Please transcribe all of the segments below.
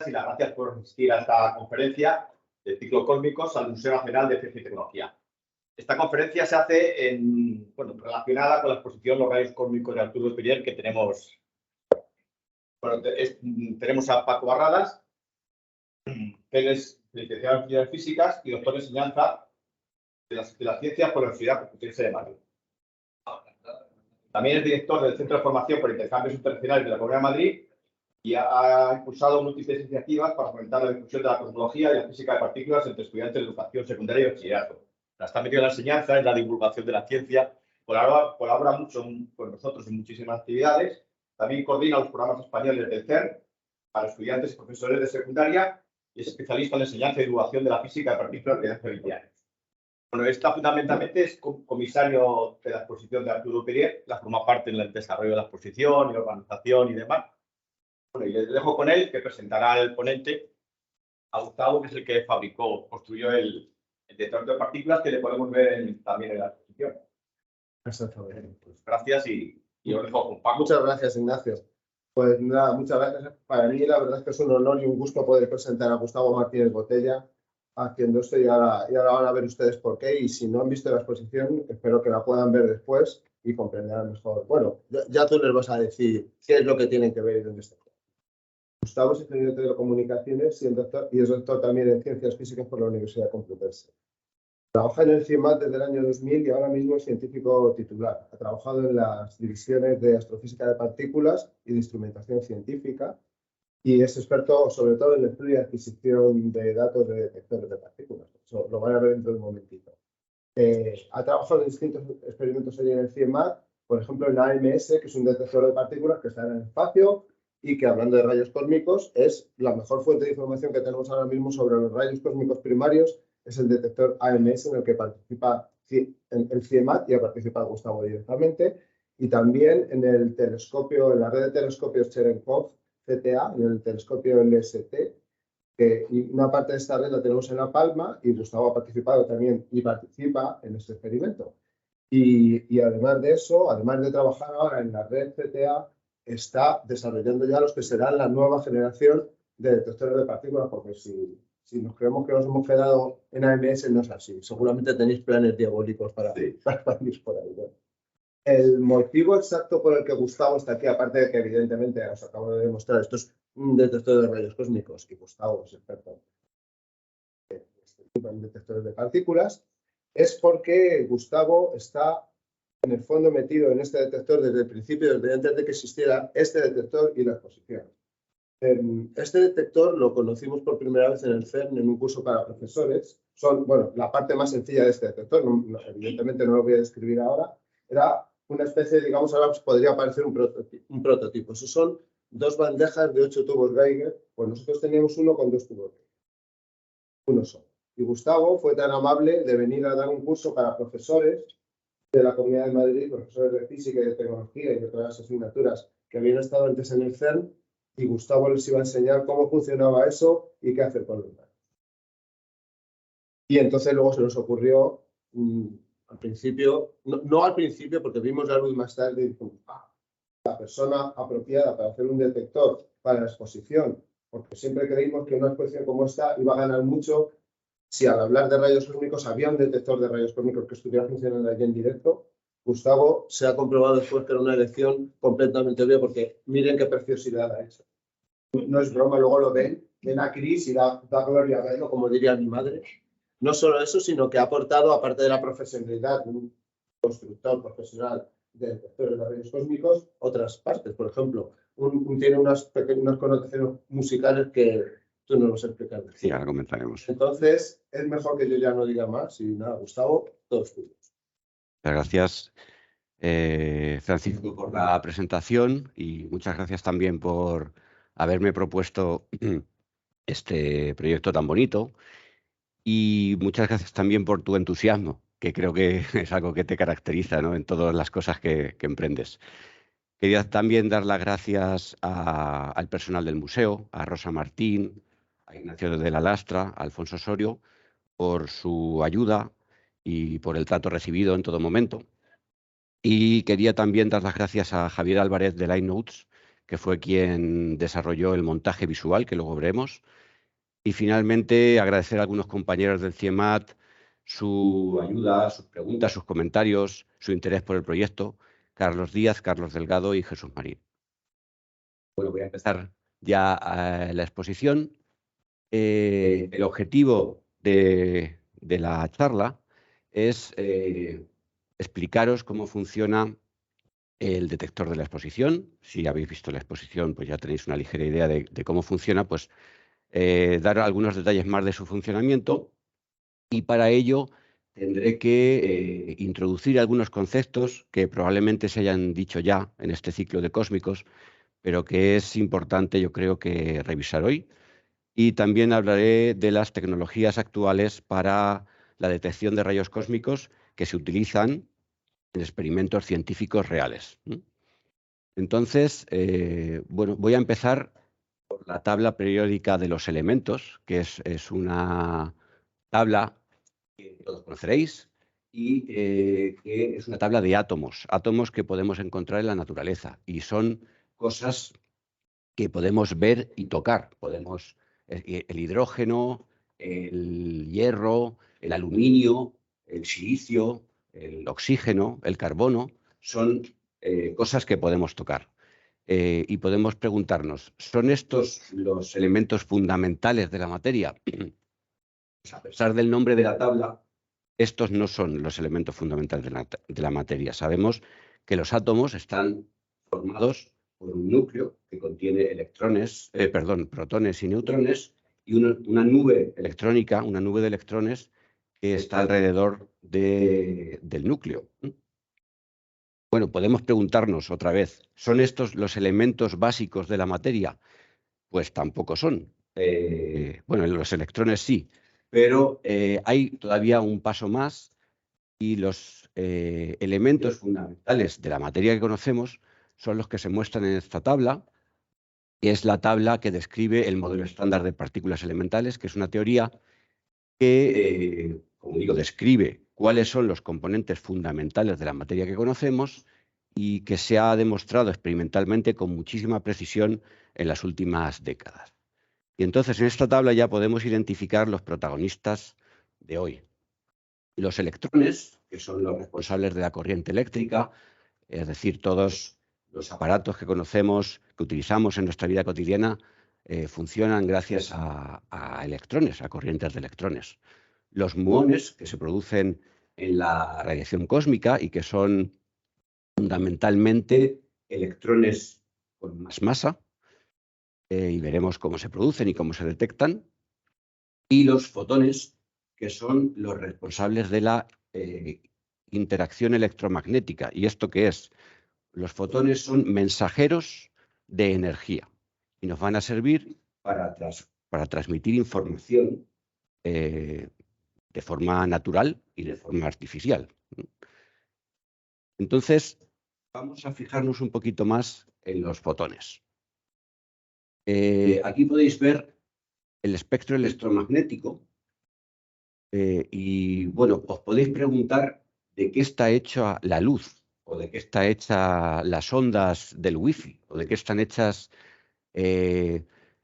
y las gracias por asistir a esta conferencia de ciclo cósmicos al Museo Nacional de Ciencia y Tecnología. Esta conferencia se hace relacionada con la exposición Los rayos cósmicos de Arturo Pirier que tenemos. Tenemos a Paco Barradas, que es licenciado en Físicas y doctor en Enseñanza de la Ciencia por la Universidad Complutense de Madrid. También es director del Centro de Formación por Intercambios Internacionales de la Comunidad de Madrid y ha impulsado múltiples iniciativas para fomentar la difusión de la cosmología y la física de partículas entre estudiantes de educación secundaria y bachillerato. Está metido en la enseñanza, en la divulgación de la ciencia, colabora mucho con nosotros en muchísimas actividades. También coordina los programas españoles del CERN para estudiantes y profesores de secundaria y es especialista en la enseñanza y divulgación de la física de partículas desde hace 20 años. Bueno, esta fundamentalmente es comisario de la exposición de Arturo Pirier, la forma parte en el desarrollo de la exposición y la organización y demás. Bueno, y les dejo con él, que presentará al ponente, a Gustavo, que es el que construyó el detector de partículas, que le podemos ver también en la exposición. Exactamente. Pues gracias y os dejo con Paco. Muchas gracias, Ignacio. Pues nada, muchas gracias. Para mí la verdad es que es un honor y un gusto poder presentar a Gustavo Martínez Botella haciendo esto y ahora van a ver ustedes por qué, y si no han visto la exposición, espero que la puedan ver después y comprenderán mejor. Bueno, ya tú les vas a decir qué es lo que tienen que ver y dónde está. Gustavo es ingeniero de telecomunicaciones y es doctor también en ciencias físicas por la Universidad Complutense. Trabaja en el CIEMAT desde el año 2000 y ahora mismo es científico titular. Ha trabajado en las divisiones de astrofísica de partículas y de instrumentación científica y es experto sobre todo en el estudio y adquisición de datos de detectores de partículas. Eso lo van a ver dentro de un momentito. Ha trabajado en distintos experimentos en el CIEMAT, por ejemplo en la AMS, que es un detector de partículas que está en el espacio y que, hablando de rayos cósmicos, es la mejor fuente de información que tenemos ahora mismo sobre los rayos cósmicos primarios. Es el detector AMS en el que participa el CIEMAT y ha participado Gustavo directamente, y también en el telescopio, en la red de telescopios Cherenkov CTA, en el telescopio LST, y una parte de esta red la tenemos en La Palma y Gustavo ha participado también y participa en este experimento. Y además de eso, además de trabajar ahora en la red CTA, está desarrollando ya los que serán la nueva generación de detectores de partículas, porque si nos creemos que nos hemos quedado en AMS, no es así. Seguramente tenéis planes diabólicos para ir por ahí. Bueno. El motivo exacto por el que Gustavo está aquí, aparte de que evidentemente os acabo de demostrar, esto es un detector de rayos cósmicos y Gustavo es experto en detectores de partículas, es porque Gustavo está en el fondo metido en este detector desde el principio, desde antes de que existiera este detector y la exposición. Este detector lo conocimos por primera vez en el CERN en un curso para profesores. Bueno, la parte más sencilla de este detector, evidentemente no lo voy a describir ahora, era una especie, digamos, ahora podría parecer un prototipo. Esos son dos bandejas de 8 tubos Geiger, pues nosotros teníamos uno con 2 tubos Geiger, uno solo. Y Gustavo fue tan amable de venir a dar un curso para profesores de la Comunidad de Madrid, profesores de física y de tecnología y de todas las asignaturas que habían estado antes en el CERN, y Gustavo les iba a enseñar cómo funcionaba eso y qué hacer con los datos. Y entonces luego se nos ocurrió, al principio, no al principio, porque vimos la luz más tarde y dijimos, la persona apropiada para hacer un detector para la exposición, porque siempre creímos que una exposición como esta iba a ganar mucho si al hablar de rayos cósmicos había un detector de rayos cósmicos que estuviera funcionando allí en directo. Gustavo se ha comprobado después que era una elección completamente obvia, porque miren qué preciosidad ha hecho. No es broma, luego lo ven a Cris y da gloria a verlo, como diría mi madre. No solo eso, sino que ha aportado, aparte de la profesionalidad de un constructor profesional de detectores de rayos cósmicos, otras partes. Por ejemplo, tiene unas connotaciones musicales que tú no los explicas. Sí, ahora comentaremos. Entonces, es mejor que yo ya no diga más. Y nada, Gustavo, todos tuyos. Muchas gracias, Francisco, por la presentación, y muchas gracias también por haberme propuesto este proyecto tan bonito, y muchas gracias también por tu entusiasmo, que creo que es algo que te caracteriza, ¿no?, en todas las cosas que emprendes. Quería también dar las gracias al personal del museo, a Rosa Martín, a Ignacio de la Lastra, a Alfonso Osorio, por su ayuda y por el trato recibido en todo momento. Y quería también dar las gracias a Javier Álvarez de Line Notes, que fue quien desarrolló el montaje visual, que luego veremos. Y finalmente, agradecer a algunos compañeros del CIEMAT su ayuda, sus preguntas, sus comentarios, su interés por el proyecto. Carlos Díaz, Carlos Delgado y Jesús Marín. Bueno, voy a empezar ya la exposición. El objetivo de la charla es explicaros cómo funciona el detector de la exposición. Si habéis visto la exposición, pues ya tenéis una ligera idea de cómo funciona, pues dar algunos detalles más de su funcionamiento, y para ello tendré que introducir algunos conceptos que probablemente se hayan dicho ya en este ciclo de cósmicos, pero que es importante, yo creo, que revisar hoy. Y también hablaré de las tecnologías actuales para la detección de rayos cósmicos que se utilizan en experimentos científicos reales. Entonces, bueno, voy a empezar por la tabla periódica de los elementos, que es una tabla que todos conoceréis y que es una tabla de átomos que podemos encontrar en la naturaleza, y son cosas que podemos ver y tocar. Podemos el hidrógeno, el hierro, el aluminio, el silicio, el oxígeno, el carbono, son cosas que podemos tocar. Y podemos preguntarnos, ¿son estos los elementos fundamentales de la materia? Pues a pesar del nombre de la tabla, estos no son los elementos fundamentales de la materia. Sabemos que los átomos están formados por un núcleo que contiene protones y neutrones, y una nube electrónica, una nube de electrones que está alrededor del núcleo. Bueno, podemos preguntarnos otra vez, ¿son estos los elementos básicos de la materia? Pues tampoco son. Bueno, los electrones sí, pero hay todavía un paso más, y los elementos fundamentales de la materia que conocemos son los que se muestran en esta tabla, que es la tabla que describe el modelo estándar de partículas elementales, que es una teoría que, como digo, describe cuáles son los componentes fundamentales de la materia que conocemos y que se ha demostrado experimentalmente con muchísima precisión en las últimas décadas. Y entonces en esta tabla ya podemos identificar los protagonistas de hoy. Los electrones, que son los responsables de la corriente eléctrica, es decir, todos los aparatos que conocemos, que utilizamos en nuestra vida cotidiana, funcionan gracias a electrones, a corrientes de electrones. Los muones, que se producen en la radiación cósmica y que son fundamentalmente electrones con más masa, y veremos cómo se producen y cómo se detectan. Y los fotones, que son los responsables de la interacción electromagnética. ¿Y esto qué es? Los fotones son mensajeros de energía y nos van a servir para transmitir información de forma natural y de forma artificial. Entonces, vamos a fijarnos un poquito más en los fotones. Aquí podéis ver el espectro electromagnético, y bueno, os podéis preguntar de qué está hecha la luz, o de qué está hecha las ondas del wifi, o de qué están hechas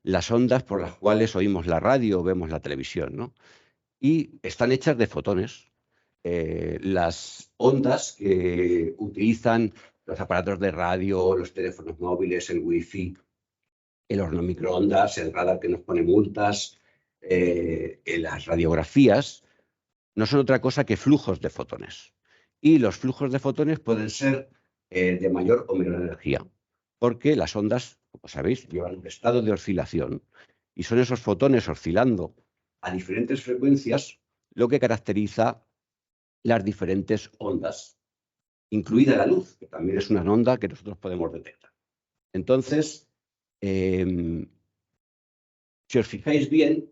las ondas por las cuales oímos la radio o vemos la televisión, ¿no? Y están hechas de fotones. Las ondas que utilizan los aparatos de radio, los teléfonos móviles, el wifi, el horno microondas, el radar que nos pone multas, las radiografías, no son otra cosa que flujos de fotones. Y los flujos de fotones pueden ser de mayor o menor energía, porque las ondas, como sabéis, llevan un estado de oscilación, y son esos fotones oscilando a diferentes frecuencias lo que caracteriza las diferentes ondas, incluida la luz, que también es una onda que nosotros podemos detectar. Entonces, si os fijáis bien,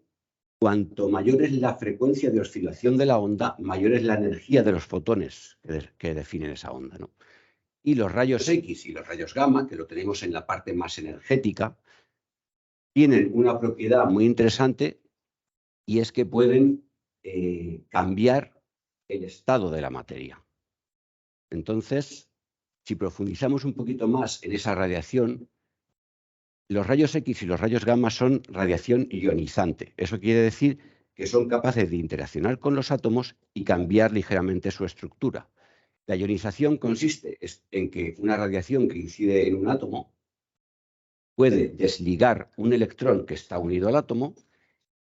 cuanto mayor es la frecuencia de oscilación de la onda, mayor es la energía de los fotones que definen esa onda, ¿no? Y los rayos X y los rayos gamma, que lo tenemos en la parte más energética, tienen una propiedad muy interesante, y es que pueden cambiar el estado de la materia. Entonces, si profundizamos un poquito más en esa radiación, Los rayos X y los rayos gamma son radiación ionizante. Eso quiere decir que son capaces de interaccionar con los átomos y cambiar ligeramente su estructura. La ionización consiste en que una radiación que incide en un átomo puede desligar un electrón que está unido al átomo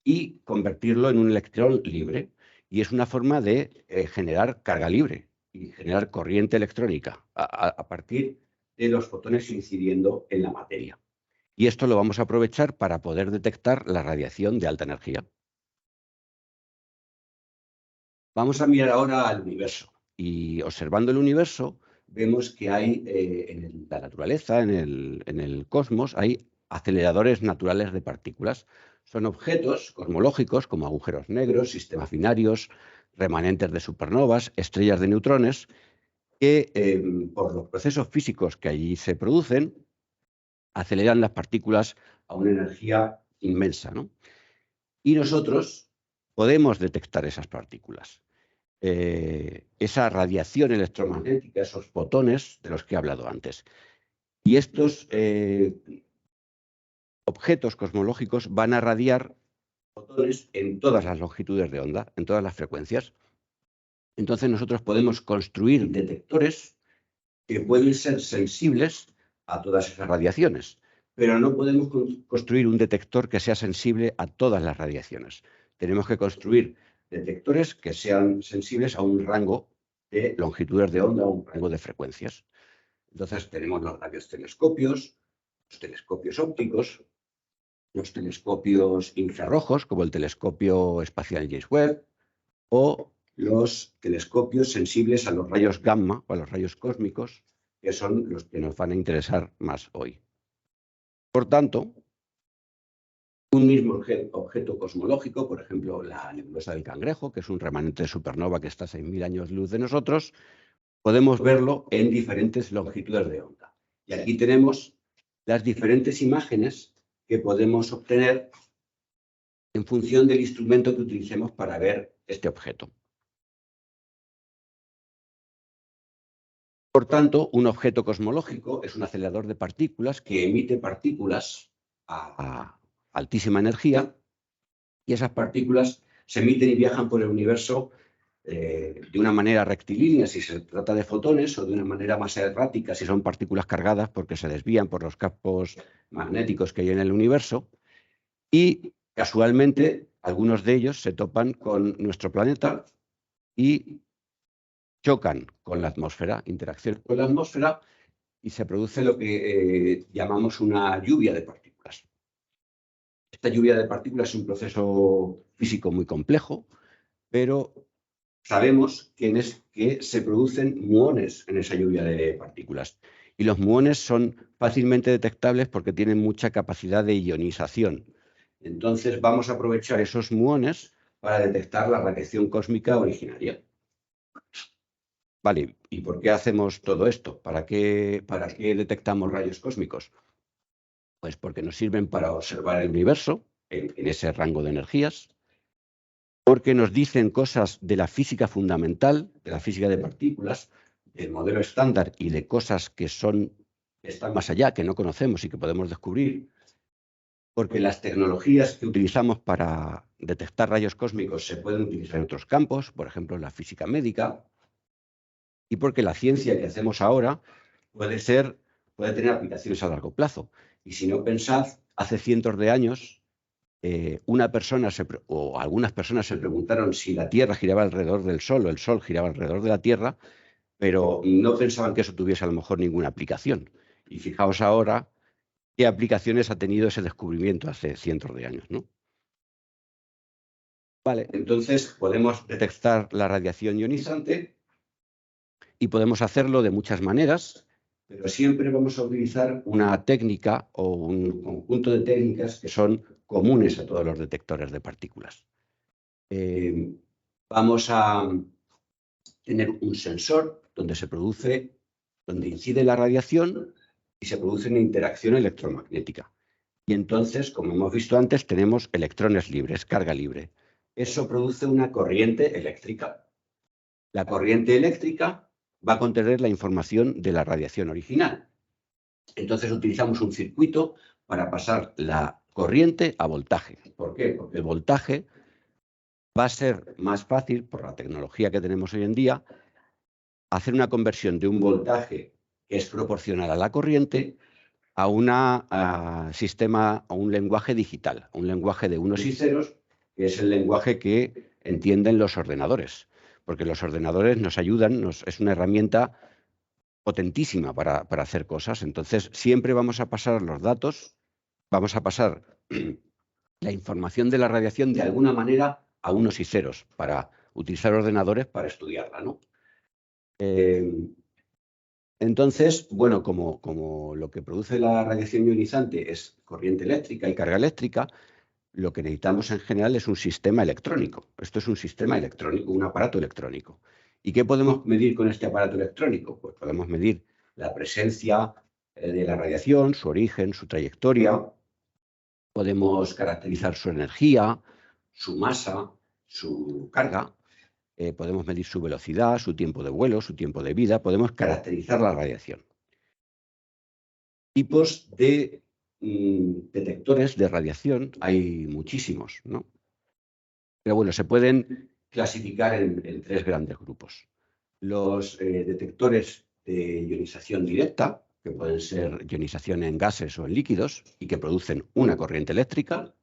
y convertirlo en un electrón libre. Y es una forma de generar carga libre y generar corriente electrónica a partir de los fotones incidiendo en la materia. Y esto lo vamos a aprovechar para poder detectar la radiación de alta energía. Vamos a mirar ahora al universo. Y observando el universo, vemos que hay en la naturaleza, en el cosmos, hay aceleradores naturales de partículas. Son objetos cosmológicos como agujeros negros, sistemas binarios, remanentes de supernovas, estrellas de neutrones, que por los procesos físicos que allí se producen, aceleran las partículas a una energía inmensa, ¿no? Y nosotros podemos detectar esas partículas. Esa radiación electromagnética, esos fotones de los que he hablado antes. Y estos objetos cosmológicos van a radiar fotones en todas las longitudes de onda, en todas las frecuencias. Entonces nosotros podemos construir detectores que pueden ser sensibles a todas esas radiaciones, pero no podemos construir un detector que sea sensible a todas las radiaciones. Tenemos que construir detectores que sean sensibles a un rango de longitudes de onda o un rango de frecuencias. Entonces tenemos los radiotelescopios, los telescopios ópticos, los telescopios infrarrojos, como el telescopio espacial James Webb, o los telescopios sensibles a los rayos gamma o a los rayos cósmicos, que son los que nos van a interesar más hoy. Por tanto, un mismo objeto cosmológico, por ejemplo, la nebulosa del Cangrejo, que es un remanente de supernova que está a 6.000 años luz de nosotros, podemos verlo en diferentes longitudes de onda. Y aquí tenemos las diferentes imágenes que podemos obtener en función del instrumento que utilicemos para ver este objeto. Por tanto, un objeto cosmológico es un acelerador de partículas que emite partículas a altísima energía, y esas partículas se emiten y viajan por el universo de una manera rectilínea si se trata de fotones, o de una manera más errática si son partículas cargadas, porque se desvían por los campos magnéticos que hay en el universo. Y casualmente algunos de ellos se topan con nuestro planeta y chocan con la atmósfera, interaccionan con la atmósfera, y se produce lo que llamamos una lluvia de partículas. Esta lluvia de partículas es un proceso físico muy complejo, pero sabemos que se producen muones en esa lluvia de partículas. Y los muones son fácilmente detectables porque tienen mucha capacidad de ionización. Entonces vamos a aprovechar esos muones para detectar la radiación cósmica originaria. Vale, ¿y por qué hacemos todo esto? ¿Para qué detectamos rayos cósmicos? Pues porque nos sirven para observar el universo en ese rango de energías, porque nos dicen cosas de la física fundamental, de la física de partículas, del modelo estándar, y de cosas que están más allá, que no conocemos y que podemos descubrir, porque las tecnologías que utilizamos para detectar rayos cósmicos se pueden utilizar en otros campos, por ejemplo en la física médica, y porque la ciencia que hacemos ahora puede tener aplicaciones a largo plazo. Y si no, pensad, hace cientos de años, una persona o algunas personas se preguntaron si la Tierra giraba alrededor del Sol o el Sol giraba alrededor de la Tierra, pero no pensaban que eso tuviese a lo mejor ninguna aplicación. Y fijaos ahora qué aplicaciones ha tenido ese descubrimiento hace cientos de años, ¿no? Vale, entonces podemos detectar la radiación ionizante y podemos hacerlo de muchas maneras, pero siempre vamos a utilizar una técnica o un conjunto de técnicas que son comunes a todos los detectores de partículas. Vamos a tener un sensor donde incide la radiación y se produce una interacción electromagnética. Y entonces, como hemos visto antes, tenemos electrones libres, carga libre. Eso produce una corriente eléctrica. La corriente eléctrica va a contener la información de la radiación original. Entonces utilizamos un circuito para pasar la corriente a voltaje. ¿Por qué? Porque el voltaje va a ser más fácil, por la tecnología que tenemos hoy en día, hacer una conversión de un voltaje que es proporcional a la corriente a un lenguaje digital, a un lenguaje de unos y ceros, que es el lenguaje que entienden los ordenadores, porque los ordenadores nos ayudan, es una herramienta potentísima para hacer cosas. Entonces, siempre vamos a pasar los datos, vamos a pasar la información de la radiación de alguna manera a unos y ceros para utilizar ordenadores para estudiarla, ¿no? Entonces, bueno, como lo que produce la radiación ionizante es corriente eléctrica y carga eléctrica, lo que necesitamos en general es un sistema electrónico. Esto es un sistema electrónico, un aparato electrónico. ¿Y qué podemos medir con este aparato electrónico? Pues podemos medir la presencia de la radiación, su origen, su trayectoria. Podemos caracterizar su energía, su masa, su carga. Podemos medir su velocidad, su tiempo de vuelo, su tiempo de vida. Podemos caracterizar la radiación. Tipos de detectores de radiación hay muchísimos, ¿no? Pero bueno, se pueden clasificar en tres grandes grupos. Los detectores de ionización directa, que pueden ser ionización en gases o en líquidos y que producen una corriente eléctrica.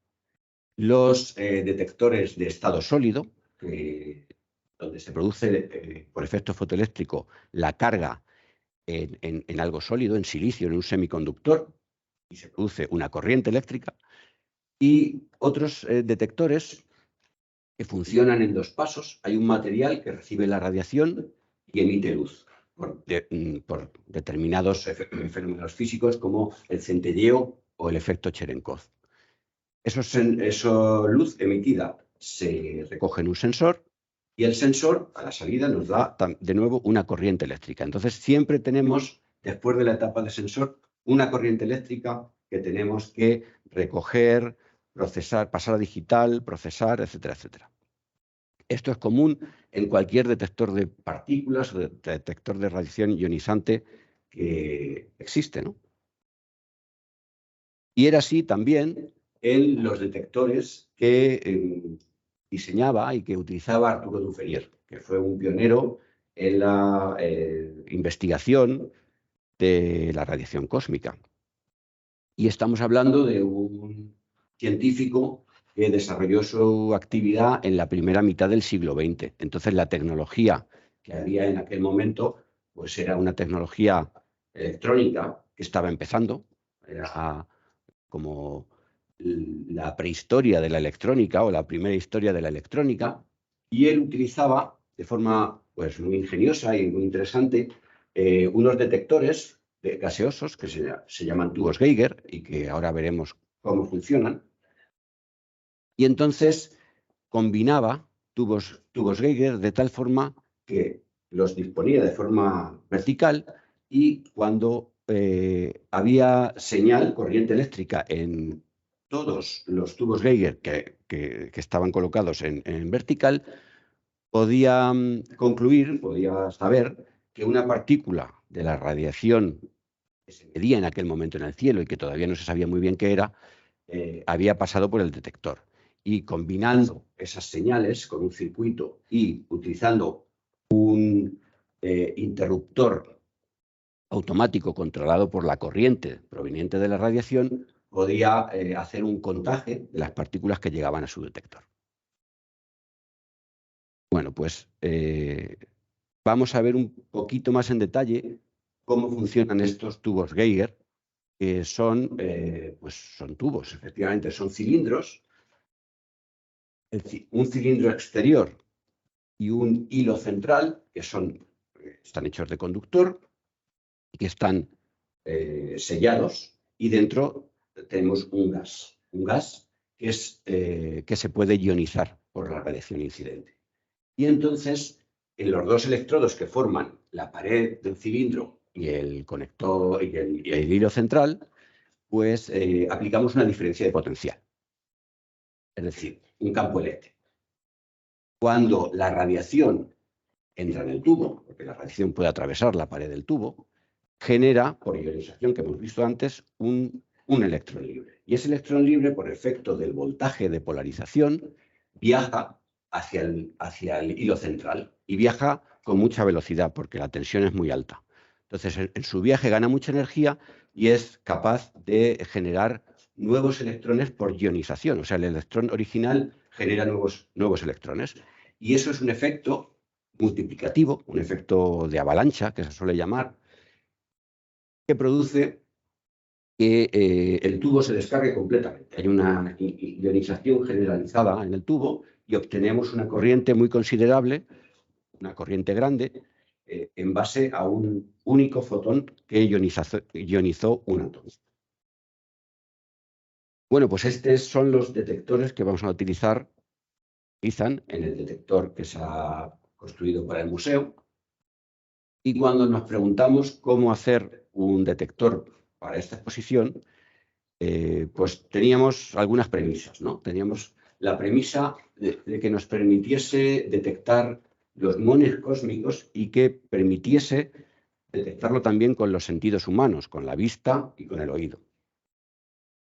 Los detectores de estado sólido, donde se produce por efecto fotoeléctrico la carga en algo sólido, en silicio, en un semiconductor, y se produce una corriente eléctrica. Y otros detectores que funcionan en dos pasos. Hay un material que recibe la radiación y emite luz por determinados fenómenos físicos como el centelleo o el efecto Cherenkov. Esa luz emitida se recoge en un sensor y el sensor a la salida nos da de nuevo una corriente eléctrica. Entonces siempre tenemos, después de la etapa de sensor, una corriente eléctrica que tenemos que recoger, procesar, pasar a digital, procesar, etcétera, etcétera. Esto es común en cualquier detector de partículas o detector de radiación ionizante que existe, ¿no? Y era así también en los detectores que diseñaba y que utilizaba Arturo Dufresnier, que fue un pionero en la investigación de la radiación cósmica. Y estamos hablando de un científico que desarrolló su actividad en la primera mitad del siglo XX. Entonces, la tecnología que había en aquel momento pues era una tecnología electrónica que estaba empezando, era como la prehistoria de la electrónica o la primera historia de la electrónica, y él utilizaba de forma pues muy ingeniosa y muy interesante unos detectores gaseosos que se llaman tubos Geiger y que ahora veremos cómo funcionan. Y entonces combinaba tubos Geiger de tal forma que los disponía de forma vertical, y cuando había señal, corriente eléctrica en todos los tubos Geiger que estaban colocados en vertical, podía concluir, podía saber que una partícula de la radiación que se medía en aquel momento en el cielo y que todavía no se sabía muy bien qué era, había pasado por el detector. Y combinando esas señales con un circuito y utilizando un interruptor automático controlado por la corriente proveniente de la radiación, podía hacer un contaje de las partículas que llegaban a su detector. Bueno, pues vamos a ver un poquito más en detalle cómo funcionan estos tubos Geiger, que son tubos, efectivamente, son cilindros, un cilindro exterior y un hilo central, que están hechos de conductor y que están sellados, y dentro tenemos un gas que se puede ionizar por la radiación incidente. Y entonces, en los dos electrodos que forman la pared del cilindro y el conector y el hilo central, pues aplicamos una diferencia de potencial, es decir, un campo eléctrico. Cuando la radiación entra en el tubo, porque la radiación puede atravesar la pared del tubo, genera, por ionización que hemos visto antes, un un electrón libre. Y ese electrón libre, por efecto del voltaje de polarización, viaja hacia el hilo central y viaja con mucha velocidad porque la tensión es muy alta. Entonces, en su viaje gana mucha energía y es capaz de generar nuevos electrones por ionización. O sea, el electrón original genera nuevos electrones. Y eso es un efecto multiplicativo, un efecto de avalancha, que se suele llamar, que produce que el tubo se descargue completamente. Hay una ionización generalizada en el tubo y obtenemos una corriente muy considerable, una corriente grande, en base a un único fotón que ionizó un átomo. Bueno, pues estos son los detectores que vamos a utilizan en el detector que se ha construido para el museo. Y cuando nos preguntamos cómo hacer un detector para esta exposición, pues teníamos algunas premisas, ¿no? Teníamos la premisa de que nos permitiese detectar los muones cósmicos y que permitiese detectarlo también con los sentidos humanos, con la vista y con el oído.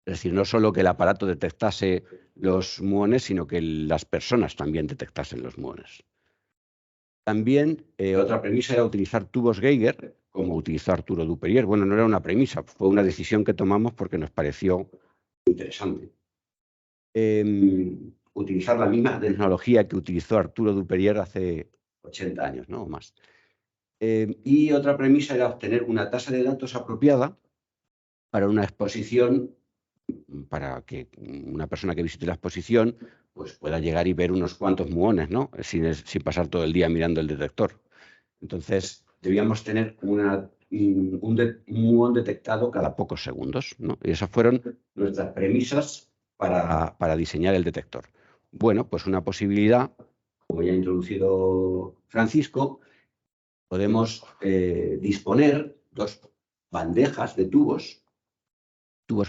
Es decir, no solo que el aparato detectase los muones, sino que las personas también detectasen los muones. También otra premisa era utilizar tubos Geiger, como utilizó Arturo Duperier. Bueno, no era una premisa, fue una decisión que tomamos porque nos pareció interesante. Utilizar la misma tecnología que utilizó Arturo Duperier hace 80 años, ¿no? O más. Y otra premisa era obtener una tasa de datos apropiada para una exposición, para que una persona que visite la exposición pues pueda llegar y ver unos cuantos muones, ¿no? Sin pasar todo el día mirando el detector. Entonces, debíamos tener un muón detectado cada pocos segundos, ¿no? Y esas fueron nuestras premisas para diseñar el detector. Bueno, pues una posibilidad, como ya ha introducido Francisco, podemos disponer dos bandejas de tubos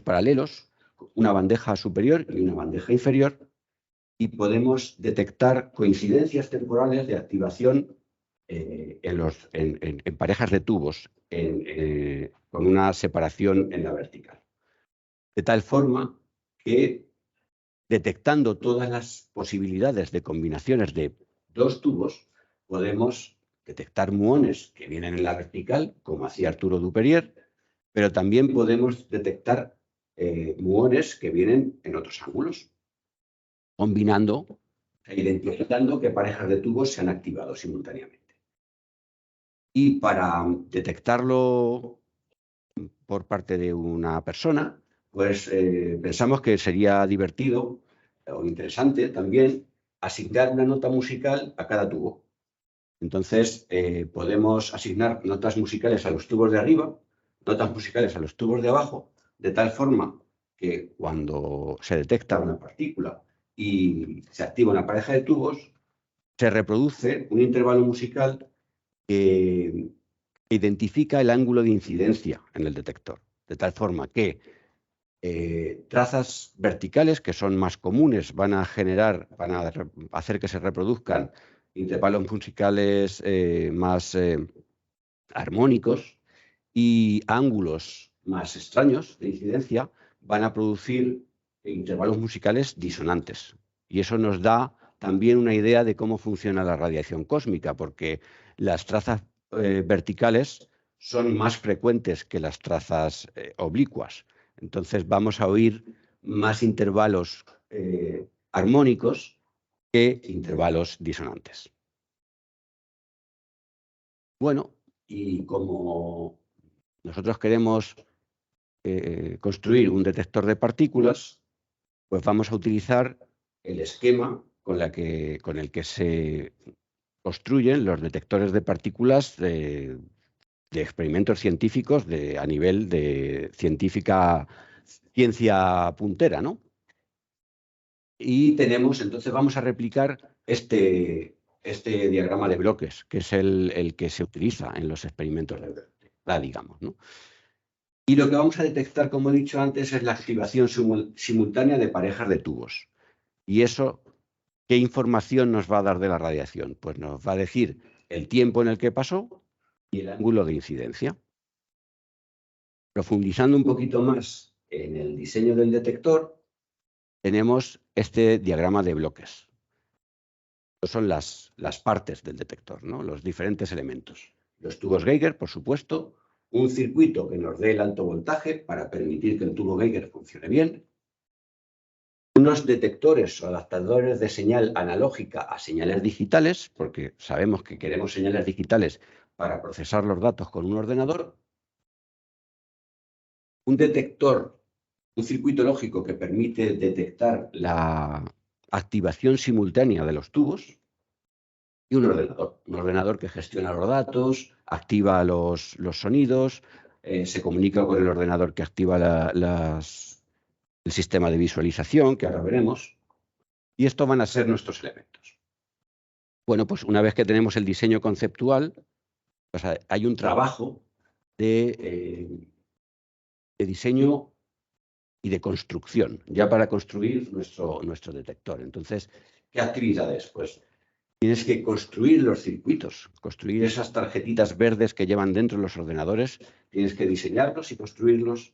paralelos, una bandeja superior y una bandeja inferior, y podemos detectar coincidencias temporales de activación en parejas de tubos con una separación en la vertical. De tal forma que, detectando todas las posibilidades de combinaciones de dos tubos, podemos detectar muones que vienen en la vertical, como hacía Arturo Duperier, pero también podemos detectar muones que vienen en otros ángulos, combinando e identificando qué parejas de tubos se han activado simultáneamente. Y para detectarlo por parte de una persona, pues pensamos que sería divertido o interesante también asignar una nota musical a cada tubo. Entonces, podemos asignar notas musicales a los tubos de arriba, notas musicales a los tubos de abajo, de tal forma que cuando se detecta una partícula y se activa una pareja de tubos, se reproduce un intervalo musical que identifica el ángulo de incidencia en el detector, de tal forma que trazas verticales, que son más comunes, van a hacer que se reproduzcan intervalos musicales más armónicos, y ángulos más extraños de incidencia van a producir intervalos musicales disonantes. Y eso nos da también una idea de cómo funciona la radiación cósmica, porque las trazas verticales son más frecuentes que las trazas oblicuas. Entonces vamos a oír más intervalos armónicos que intervalos disonantes. Bueno, y como nosotros queremos construir un detector de partículas, pues vamos a utilizar el esquema con el que se construyen los detectores de partículas de experimentos científicos a nivel de ciencia puntera, ¿no? Y entonces vamos a replicar este diagrama de bloques, que es el que se utiliza en los experimentos de verdad, digamos, ¿no? Y lo que vamos a detectar, como he dicho antes, es la activación simultánea de parejas de tubos. Y eso, ¿qué información nos va a dar de la radiación? Pues nos va a decir el tiempo en el que pasó y el ángulo de incidencia. Profundizando un poquito más en el diseño del detector tenemos este diagrama de bloques. Estas son las partes del detector, ¿no? Los diferentes elementos. Los tubos Geiger, por supuesto, un circuito que nos dé el alto voltaje para permitir que el tubo Geiger funcione bien, unos detectores o adaptadores de señal analógica a señales digitales, porque sabemos que queremos señales digitales para procesar los datos con un ordenador, un detector, un circuito lógico que permite detectar la activación simultánea de los tubos y un ordenador que gestiona los datos, activa los sonidos, se comunica con el ordenador que activa el sistema de visualización, que ahora veremos, y estos van a ser nuestros elementos. Bueno, pues una vez que tenemos el diseño conceptual, pues hay un trabajo de diseño y de construcción, ya para construir nuestro detector. Entonces, ¿qué actividades? Pues tienes que construir los circuitos, construir esas tarjetitas verdes que llevan dentro los ordenadores, tienes que diseñarlos y construirlos,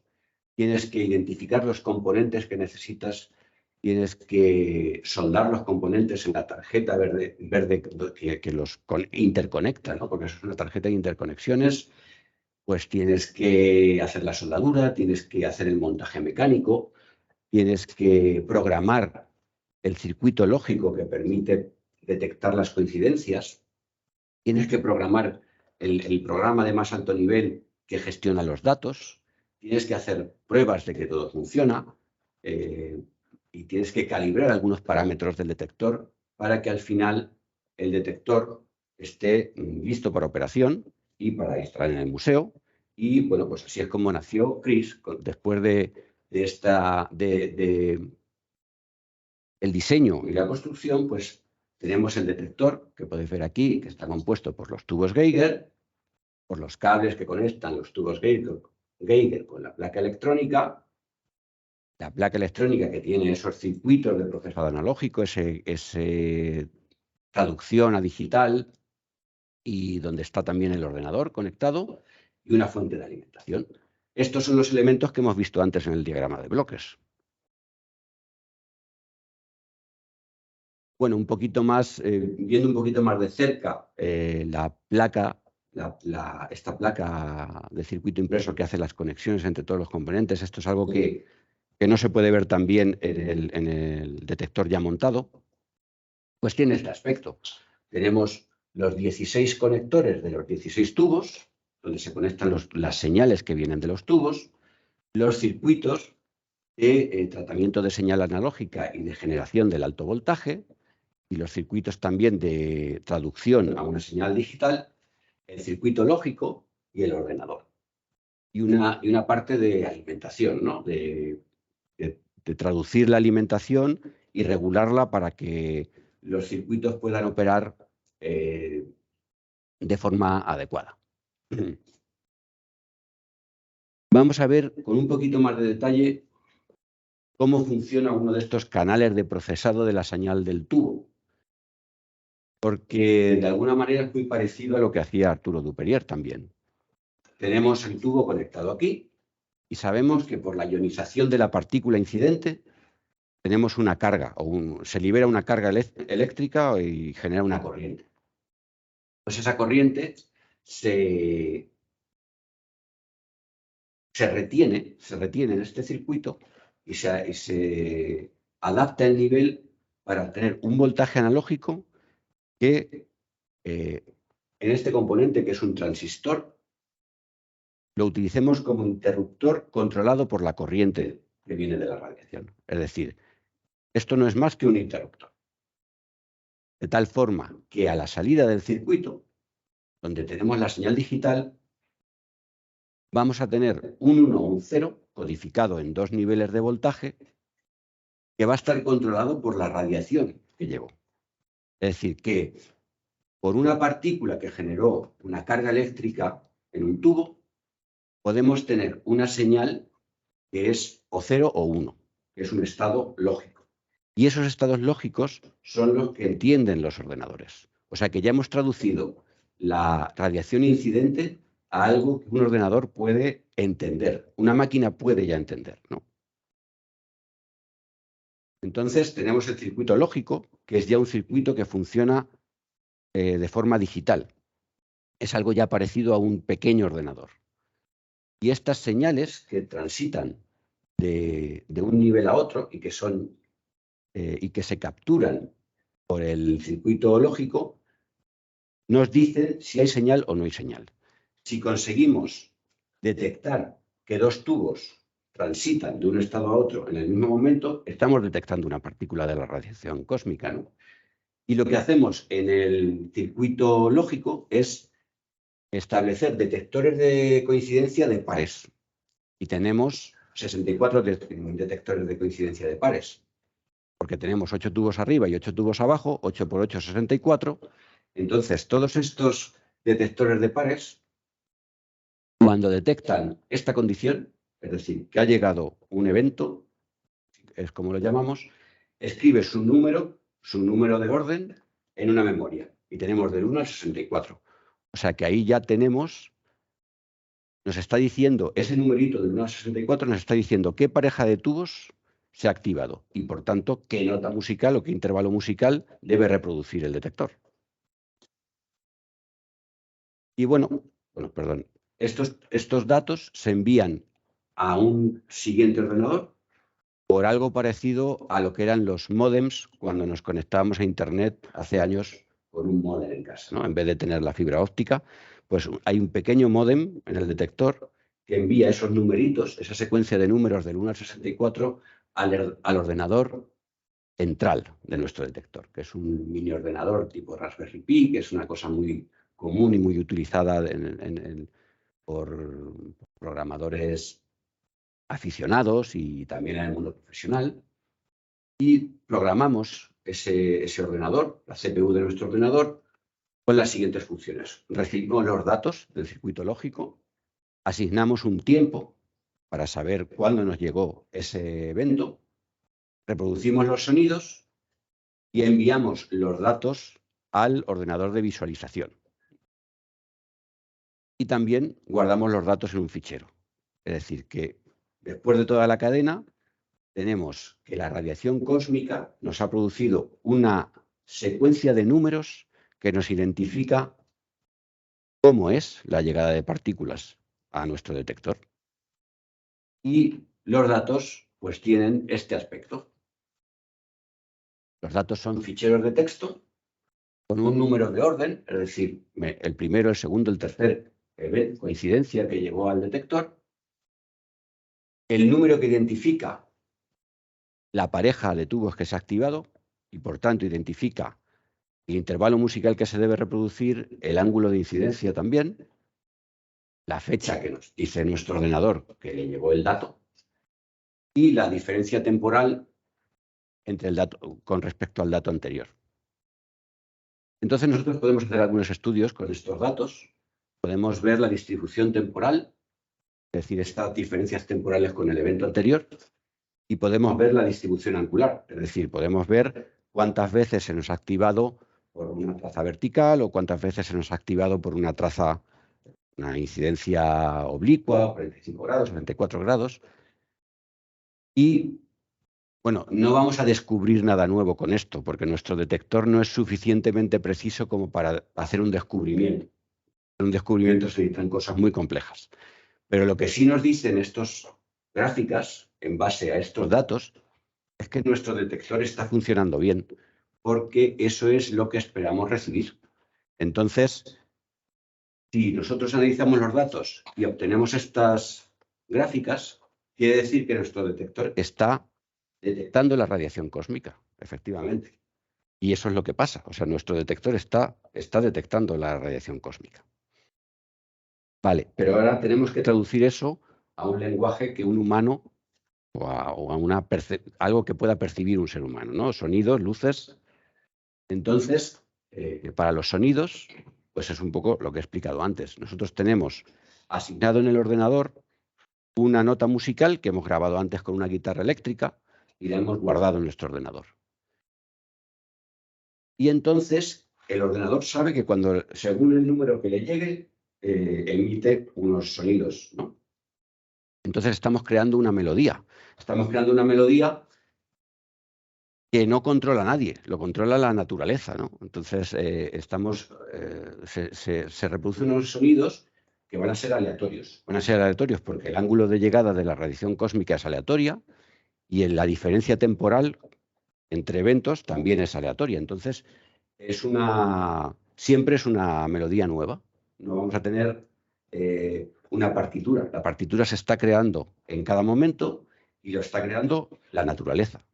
tienes que identificar los componentes que necesitas, tienes que soldar los componentes en la tarjeta verde que los interconecta, ¿no? Porque eso es una tarjeta de interconexiones. Pues tienes que hacer la soldadura, tienes que hacer el montaje mecánico, tienes que programar el circuito lógico que permite detectar las coincidencias, tienes que programar el programa de más alto nivel que gestiona los datos, tienes que hacer pruebas de que todo funciona y tienes que calibrar algunos parámetros del detector para que al final el detector esté listo para operación y para instalar en el museo. Y bueno, pues así es como nació CRIS, después de el diseño y la construcción, pues tenemos el detector, que podéis ver aquí, que está compuesto por los tubos Geiger, por los cables que conectan los tubos Geiger con la placa electrónica que tiene esos circuitos de procesado analógico, ese traducción a digital, y donde está también el ordenador conectado y una fuente de alimentación. Estos son los elementos que hemos visto antes en el diagrama de bloques. Bueno, un poquito más, viendo un poquito más de cerca la placa, esta placa de circuito impreso que hace las conexiones entre todos los componentes. Esto es algo que no se puede ver tan bien en el detector ya montado. Pues tiene este aspecto. Tenemos los 16 conectores de los 16 tubos, donde se conectan las señales que vienen de los tubos, los circuitos de tratamiento de señal analógica y de generación del alto voltaje, y los circuitos también de traducción a una señal digital, el circuito lógico y el ordenador. Y una parte de alimentación, ¿no? de traducir la alimentación y regularla para que los circuitos puedan operar de forma adecuada. Vamos a ver con un poquito más de detalle cómo funciona uno de estos canales de procesado de la señal del tubo, porque de alguna manera es muy parecido a lo que hacía Arturo Duperier también. Tenemos el tubo conectado aquí y sabemos que por la ionización de la partícula incidente tenemos una carga, se libera una carga eléctrica y genera una corriente. Pues esa corriente se retiene en este circuito y se adapta el nivel para obtener un voltaje analógico que en este componente, que es un transistor, lo utilicemos como interruptor controlado por la corriente que viene de la radiación. Es decir, esto no es más que un interruptor. De tal forma que a la salida del circuito, donde tenemos la señal digital, vamos a tener un 1 o un 0 codificado en 2 niveles de voltaje que va a estar controlado por la radiación que llevó. Es decir, que por una partícula que generó una carga eléctrica en un tubo, podemos tener una señal que es o 0 o 1, que es un estado lógico. Y esos estados lógicos son los que entienden los ordenadores. O sea que ya hemos traducido la radiación incidente a algo que un ordenador puede entender, una máquina puede ya entender, ¿no? Entonces tenemos el circuito lógico, que es ya un circuito que funciona de forma digital. Es algo ya parecido a un pequeño ordenador. Y estas señales que transitan de un nivel a otro y que se capturan por el circuito lógico, nos dicen si hay señal o no hay señal. Si conseguimos detectar que dos tubos transitan de un estado a otro en el mismo momento, estamos detectando una partícula de la radiación cósmica, ¿no? Y lo que hacemos en el circuito lógico es establecer detectores de coincidencia de pares. Y tenemos 64 detectores de coincidencia de pares, porque tenemos 8 tubos arriba y 8 tubos abajo, 8 por 8, 64. Entonces, todos estos detectores de pares, cuando detectan esta condición, es decir, que ha llegado un evento, es como lo llamamos, escribe su número de orden en una memoria. Y tenemos del 1 al 64. O sea que ahí ya tenemos, nos está diciendo, ese numerito del 1 al 64 nos está diciendo qué pareja de tubos se ha activado y, por tanto, qué nota musical o qué intervalo musical debe reproducir el detector. Y perdón, estos datos se envían a un siguiente ordenador por algo parecido a lo que eran los módems cuando nos conectábamos a Internet hace años con un módem en casa, ¿no? En vez de tener la fibra óptica, pues hay un pequeño módem en el detector que envía esos numeritos, esa secuencia de números del 1 al 64 al ordenador central de nuestro detector, que es un mini ordenador tipo Raspberry Pi, que es una cosa muy común y muy utilizada por programadores aficionados y también en el mundo profesional. Y programamos ese ordenador, la CPU de nuestro ordenador, con las siguientes funciones. Recibimos los datos del circuito lógico, asignamos un tiempo para saber cuándo nos llegó ese evento, reproducimos los sonidos y enviamos los datos al ordenador de visualización. Y también guardamos los datos en un fichero. Es decir, que después de toda la cadena, tenemos que la radiación cósmica nos ha producido una secuencia de números que nos identifica cómo es la llegada de partículas a nuestro detector. Y los datos, pues, tienen este aspecto. Los datos son ficheros de texto con un número de orden, es decir, el primero, el segundo, el tercer coincidencia que llegó al detector, el número que identifica la pareja de tubos que se ha activado y, por tanto, identifica el intervalo musical que se debe reproducir, el ángulo de incidencia también, la fecha que nos dice nuestro ordenador que le llegó el dato y la diferencia temporal entre el dato con respecto al dato anterior. Entonces nosotros podemos hacer algunos estudios con estos datos, podemos ver la distribución temporal, es decir, estas diferencias temporales con el evento anterior, y podemos ver la distribución angular, es decir, podemos ver cuántas veces se nos ha activado por una traza vertical o cuántas veces se nos ha activado por una traza, una incidencia oblicua, 45 grados, 94 grados. Y, bueno, no vamos a descubrir nada nuevo con esto, porque nuestro detector no es suficientemente preciso como para hacer un descubrimiento. En un descubrimiento se necesitan cosas muy complejas. Pero lo que sí nos dicen estas gráficas, en base a estos datos, es que nuestro detector está funcionando bien, porque eso es lo que esperamos recibir. Entonces, si nosotros analizamos los datos y obtenemos estas gráficas, quiere decir que nuestro detector está detectando la radiación cósmica, efectivamente. Y eso es lo que pasa. O sea, nuestro detector está detectando la radiación cósmica. Vale, pero ahora tenemos que traducir eso a un lenguaje que un humano o a algo que pueda percibir un ser humano, ¿no? Sonidos, luces. Entonces, para los sonidos, pues es un poco lo que he explicado antes. Nosotros tenemos asignado en el ordenador una nota musical que hemos grabado antes con una guitarra eléctrica y la hemos guardado en nuestro ordenador. Y entonces el ordenador sabe que cuando, según el número que le llegue, emite unos sonidos, ¿no? Entonces estamos creando una melodía. Estamos creando una melodía que no controla nadie, lo controla la naturaleza, ¿no? Entonces, se reproducen unos sonidos que van a ser aleatorios. Van a ser aleatorios porque el ángulo de llegada de la radiación cósmica es aleatoria y la diferencia temporal entre eventos también es aleatoria. Entonces, siempre es una melodía nueva. No vamos a tener una partitura. La partitura se está creando en cada momento y lo está creando la naturaleza.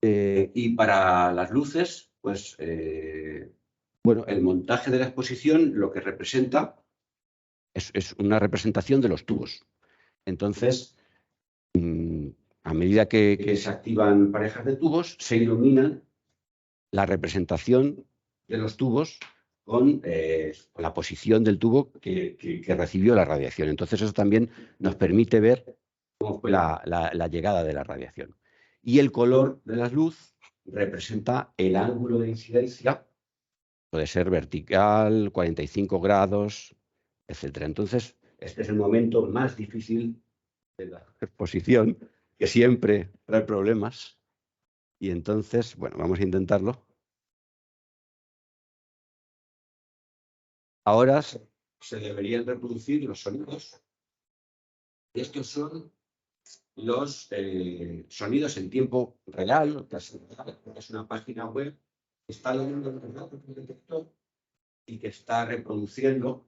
Y para las luces, pues, bueno, el montaje de la exposición lo que representa es una representación de los tubos. Entonces, a medida que se activan parejas de tubos, se iluminan la representación de los tubos con la posición del tubo que recibió la radiación. Entonces, eso también nos permite ver cómo fue la llegada de la radiación. Y el color de la luz representa el ángulo de incidencia, puede ser vertical, 45 grados, etc. Entonces, este es el momento más difícil de la exposición, que siempre trae problemas. Y entonces, bueno, vamos a intentarlo. Ahora se deberían reproducir los sonidos. Estos son los sonidos en tiempo real, que es una página web que está leyendo los datos del detector y que está reproduciendo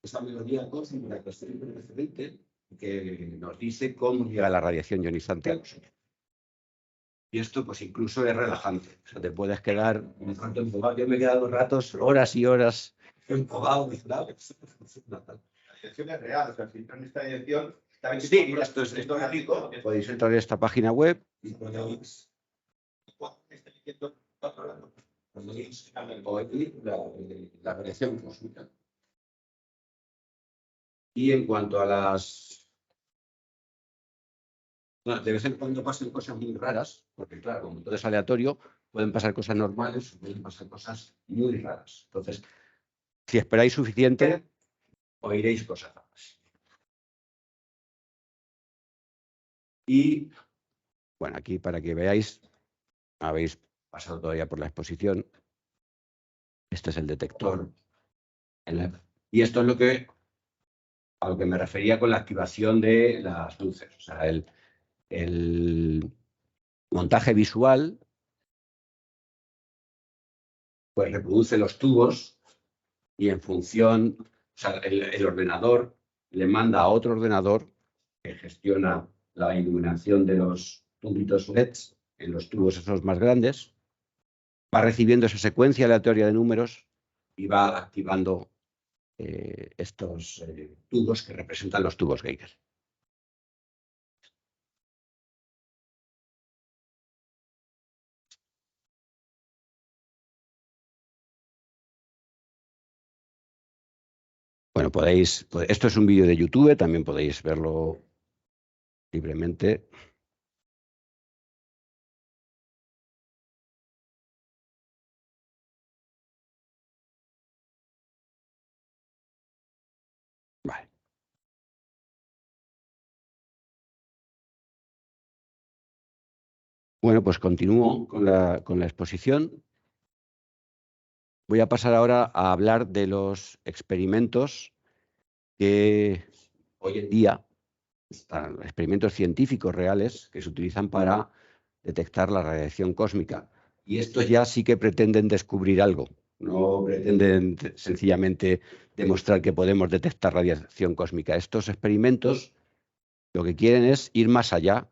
esa melodía cósmica que es referente que nos dice cómo llega la radiación ionizante a nosotros. Y esto, pues, incluso es relajante. O sea, te puedes quedar un rato enfocado. Yo me he quedado ratos, horas y horas enfocado. La dirección es real, o sea, si entran en esta dirección, sí, esto es gráfico. Podéis entrar en esta página web y podéis la radiación cósmica. Y en cuanto a las... Bueno, de vez en cuando pasan cosas muy raras, porque claro, como todo es aleatorio, pueden pasar cosas normales, pueden pasar cosas muy raras. Entonces, si esperáis suficiente, oiréis cosas raras. Y, bueno, aquí para que veáis, habéis pasado todavía por la exposición. Este es el detector. Y esto es a lo que me refería con la activación de las luces. O sea, el montaje visual pues reproduce los tubos y en función, o sea, el ordenador le manda a otro ordenador que gestiona la iluminación de los tubitos LEDs en los tubos esos más grandes, va recibiendo esa secuencia aleatoria de números y va activando estos tubos que representan los tubos Geiger. Bueno, esto es un vídeo de YouTube, también podéis verlo libremente. Vale. Bueno, pues continúo con la exposición. Voy a pasar ahora a hablar de los experimentos que hoy en día, experimentos científicos reales que se utilizan para detectar la radiación cósmica. Y estos ya sí que pretenden descubrir algo, no pretenden sencillamente demostrar que podemos detectar radiación cósmica. Estos experimentos lo que quieren es ir más allá.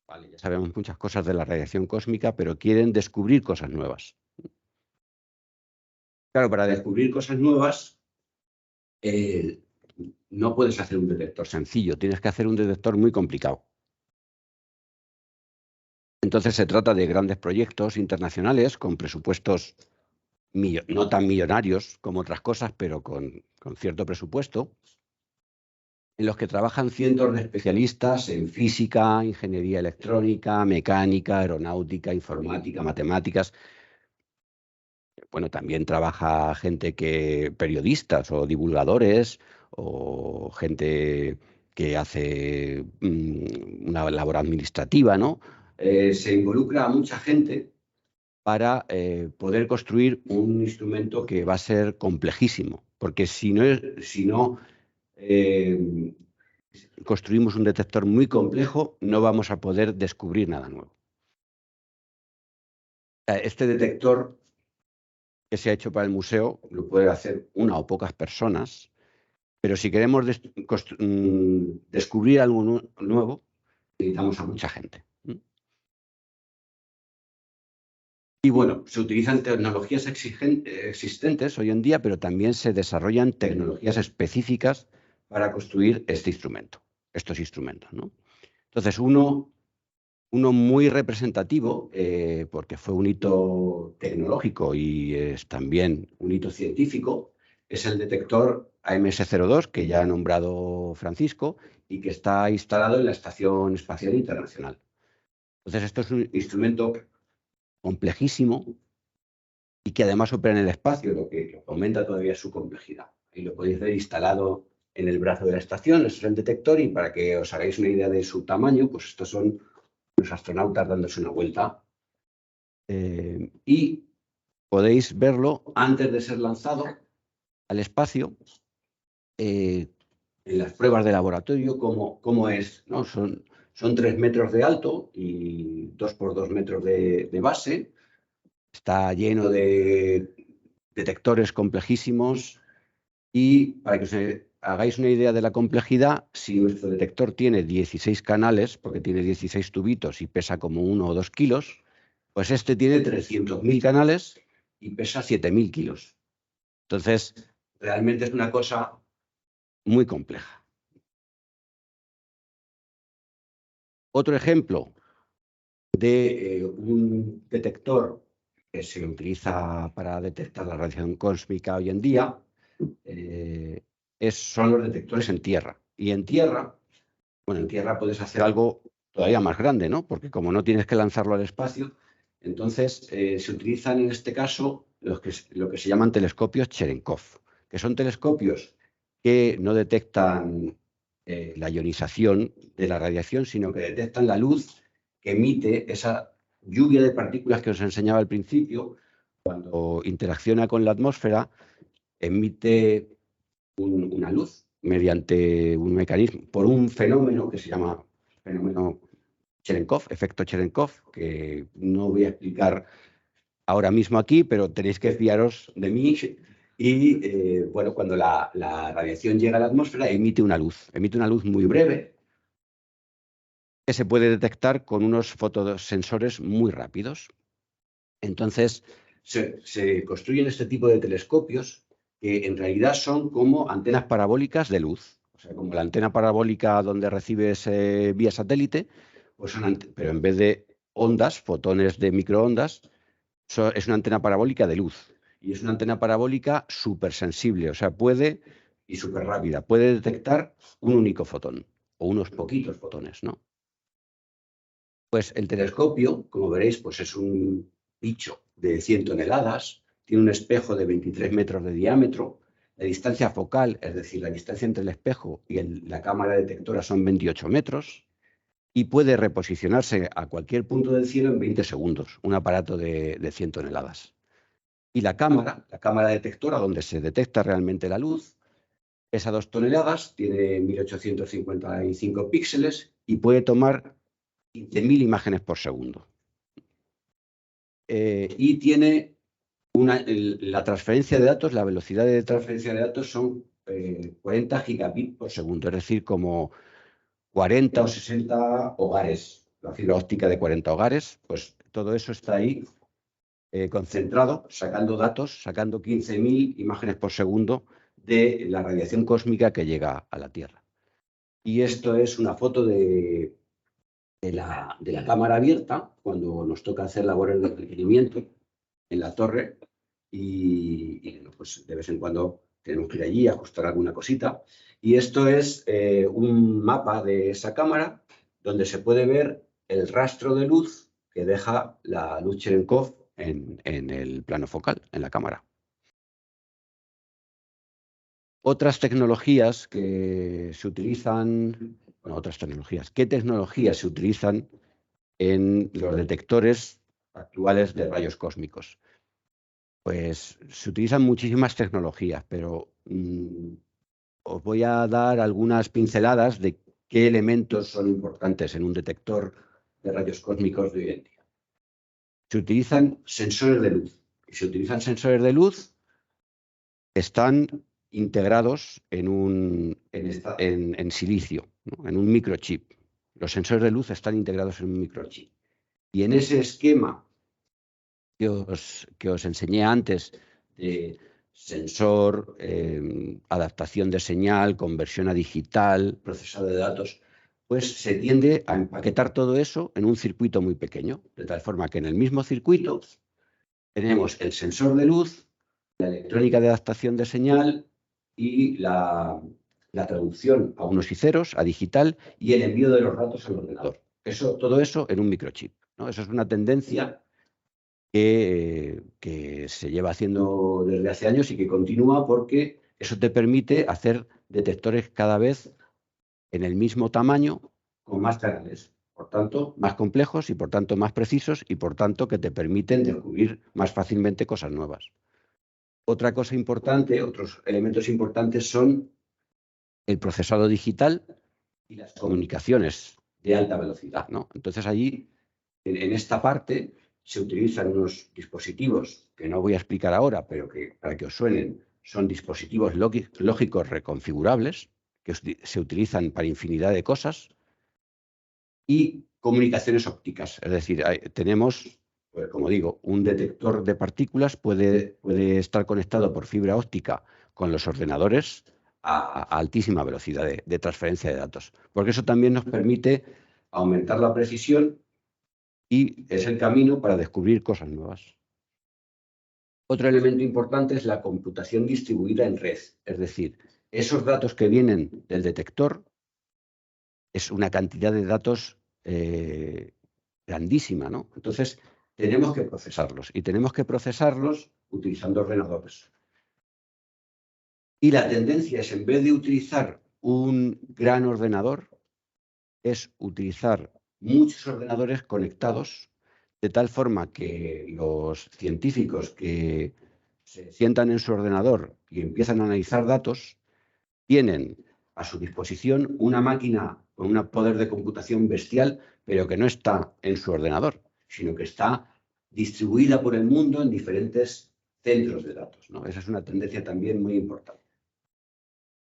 Vale, ya sabemos muchas cosas de la radiación cósmica, pero quieren descubrir cosas nuevas. Claro, para descubrir cosas nuevas no puedes hacer un detector sencillo, tienes que hacer un detector muy complicado. Entonces se trata de grandes proyectos internacionales con presupuestos no tan millonarios como otras cosas, pero con cierto presupuesto, en los que trabajan cientos de especialistas en física, ingeniería electrónica, mecánica, aeronáutica, informática, matemáticas. Bueno, también trabaja periodistas o divulgadores o gente que hace una labor administrativa, ¿no? se involucra a mucha gente para poder construir un instrumento que va a ser complejísimo, porque si no construimos un detector muy complejo, no vamos a poder descubrir nada nuevo. Este detector que se ha hecho para el museo lo puede hacer una o pocas personas, pero si queremos descubrir algo nuevo, necesitamos a mucha gente. Y bueno, se utilizan tecnologías existentes hoy en día, pero también se desarrollan tecnologías específicas para construir estos instrumentos, ¿no? Entonces, uno muy representativo, porque fue un hito tecnológico y es también un hito científico, es el detector AMS-02, que ya ha nombrado Francisco, y que está instalado en la Estación Espacial Internacional. Entonces, esto es un instrumento complejísimo y que además opera en el espacio, lo que aumenta todavía su complejidad. Y lo podéis ver instalado en el brazo de la estación, este es el detector, y para que os hagáis una idea de su tamaño, pues estos son los astronautas dándose una vuelta. Y podéis verlo antes de ser lanzado al espacio, en las pruebas de laboratorio, cómo es, ¿no? Son 3 metros de alto y 2 por 2 metros de base. Está lleno de detectores complejísimos y para que os hagáis una idea de la complejidad, si nuestro detector tiene 16 canales, porque tiene 16 tubitos y pesa como 1 o 2 kilos, pues este tiene 300.000 canales y pesa 7.000 kilos. Entonces, realmente es una cosa muy compleja. Otro ejemplo de un detector que se utiliza para detectar la radiación cósmica hoy en día son los detectores en tierra. Y en tierra puedes hacer algo todavía más grande, ¿no? Porque como no tienes que lanzarlo al espacio, entonces se utilizan en este caso lo que se llaman telescopios Cherenkov, que son telescopios que no detectan la ionización de la radiación, sino que detectan la luz que emite esa lluvia de partículas que os enseñaba al principio. Cuando interacciona con la atmósfera, emite una luz mediante un mecanismo, por un fenómeno que se llama fenómeno Cherenkov, efecto Cherenkov, que no voy a explicar ahora mismo aquí, pero tenéis que fiaros de mí. Y bueno, cuando la radiación llega a la atmósfera, emite una luz muy breve que se puede detectar con unos fotosensores muy rápidos. Entonces, se construyen este tipo de telescopios que en realidad son como antenas parabólicas de luz. O sea, como la antena parabólica donde recibes vía satélite, pues pero en vez de ondas, fotones de microondas, es una antena parabólica de luz. Y es una antena parabólica súper sensible, o sea, y súper rápida, puede detectar un único fotón o unos poquitos fotones, ¿no? Pues el telescopio, como veréis, pues es un bicho de 100 toneladas, tiene un espejo de 23 metros de diámetro, la distancia focal, es decir, la distancia entre el espejo y la cámara detectora son 28 metros, y puede reposicionarse a cualquier punto del cielo en 20 segundos, un aparato de 100 toneladas. Y la cámara detectora, donde se detecta realmente la luz, pesa 2 toneladas, tiene 1855 píxeles y puede tomar 15.000 imágenes por segundo. Y tiene la transferencia de datos, la velocidad de transferencia de datos son 40 gigabits por segundo, es decir, como 40 o 60 hogares, la fibra óptica de 40 hogares, pues todo eso está ahí concentrado, sacando datos, sacando 15.000 imágenes por segundo de la radiación cósmica que llega a la Tierra. Y esto es una foto de la cámara abierta cuando nos toca hacer labores de mantenimiento en la torre y pues de vez en cuando tenemos que ir allí a ajustar alguna cosita. Y esto es un mapa de esa cámara donde se puede ver el rastro de luz que deja la luz Cherenkov en el plano focal, en la cámara. Otras tecnologías que se utilizan, bueno, ¿qué tecnologías se utilizan en los detectores actuales de rayos cósmicos? Pues se utilizan muchísimas tecnologías, pero os voy a dar algunas pinceladas de qué elementos son importantes en un detector de rayos cósmicos de hoy en día. Se utilizan sensores de luz. Y se utilizan sensores de luz, están integrados en silicio, ¿no? En un microchip. Los sensores de luz están integrados en un microchip. Y en ese esquema que os enseñé antes de sensor, adaptación de señal, conversión a digital, procesado de datos, pues se tiende a empaquetar todo eso en un circuito muy pequeño, de tal forma que en el mismo circuito tenemos el sensor de luz, la electrónica de adaptación de señal y la traducción a unos y ceros, a digital, y el envío de los datos al ordenador. Todo eso en un microchip, ¿no? Eso es una tendencia que se lleva haciendo desde hace años y que continúa porque eso te permite hacer detectores cada vez en el mismo tamaño con más canales, por tanto más complejos y por tanto más precisos y por tanto que te permiten descubrir más fácilmente cosas nuevas. Otra cosa importante, otros elementos importantes son el procesado digital y las comunicaciones de alta velocidad, ¿no? Entonces allí, en esta parte, se utilizan unos dispositivos que no voy a explicar ahora, pero que para que os suenen, son dispositivos lógicos reconfigurables que se utilizan para infinidad de cosas y comunicaciones ópticas. Es decir, tenemos, pues, como digo, un detector de partículas puede estar conectado por fibra óptica con los ordenadores a altísima velocidad de transferencia de datos, porque eso también nos permite aumentar la precisión y es el camino para descubrir cosas nuevas. Otro elemento importante es la computación distribuida en red, es decir, esos datos que vienen del detector es una cantidad de datos grandísima, ¿no? Entonces, tenemos que procesarlos y tenemos que procesarlos utilizando ordenadores. Y la tendencia es, en vez de utilizar un gran ordenador, es utilizar muchos ordenadores conectados de tal forma que los científicos que se sientan en su ordenador y empiezan a analizar datos tienen a su disposición una máquina con un poder de computación bestial, pero que no está en su ordenador, sino que está distribuida por el mundo en diferentes centros de datos, ¿no? Esa es una tendencia también muy importante.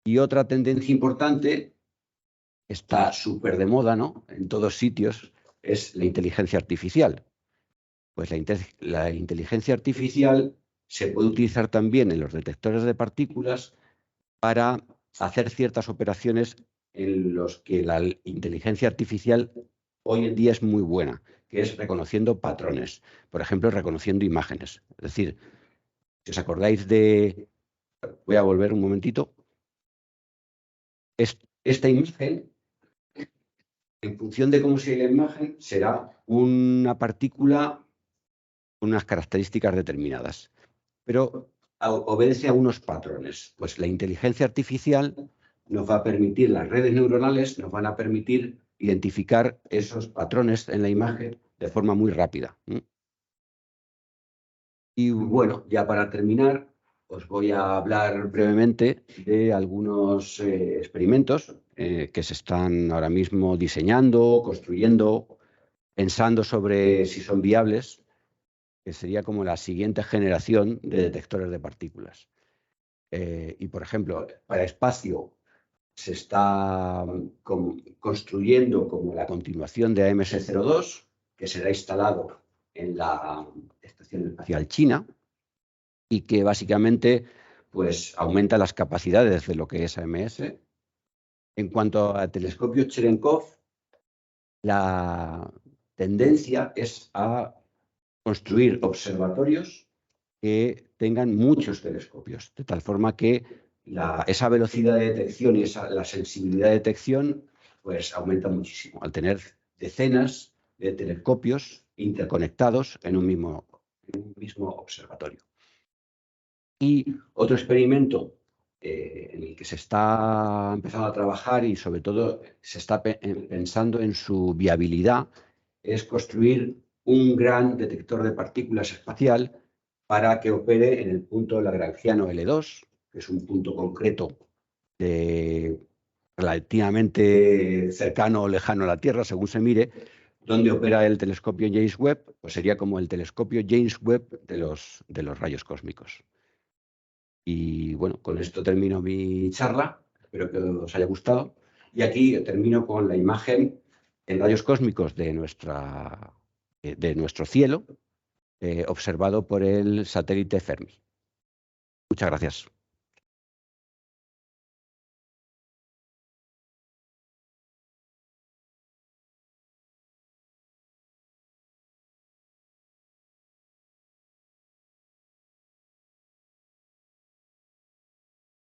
Y otra tendencia importante, está súper de moda, ¿no?, en todos sitios, es la inteligencia artificial. Pues la inteligencia artificial se puede utilizar también en los detectores de partículas para hacer ciertas operaciones en los que la inteligencia artificial hoy en día es muy buena, que es reconociendo patrones, por ejemplo, reconociendo imágenes. Es decir, si os acordáis de... Voy a volver un momentito. Esta imagen, en función de cómo sea la imagen, será una partícula con unas características determinadas, pero obedece a unos patrones. Pues la inteligencia artificial nos va a permitir, las redes neuronales nos van a permitir identificar esos patrones en la imagen de forma muy rápida. Y bueno, ya para terminar, os voy a hablar brevemente de algunos experimentos que se están ahora mismo diseñando, construyendo, pensando sobre si son viables, que sería como la siguiente generación de detectores de partículas. Y, por ejemplo, para espacio se está construyendo como la continuación de AMS-02, que será instalado en la Estación Espacial China y que básicamente pues, aumenta las capacidades de lo que es AMS. En cuanto al telescopio Cherenkov, la tendencia es a construir observatorios que tengan muchos telescopios, de tal forma que esa velocidad de detección y la sensibilidad de detección pues aumenta muchísimo al tener decenas de telescopios interconectados en un mismo observatorio. Y otro experimento en el que se está empezando a trabajar y sobre todo se está pensando en su viabilidad es construir un gran detector de partículas espacial para que opere en el punto lagrangiano L2, que es un punto concreto relativamente cercano o lejano a la Tierra, según se mire, donde opera el telescopio James Webb, pues sería como el telescopio James Webb de los rayos cósmicos. Y bueno, con esto termino mi charla, espero que os haya gustado. Y aquí termino con la imagen en rayos cósmicos de nuestro cielo, observado por el satélite Fermi. Muchas gracias.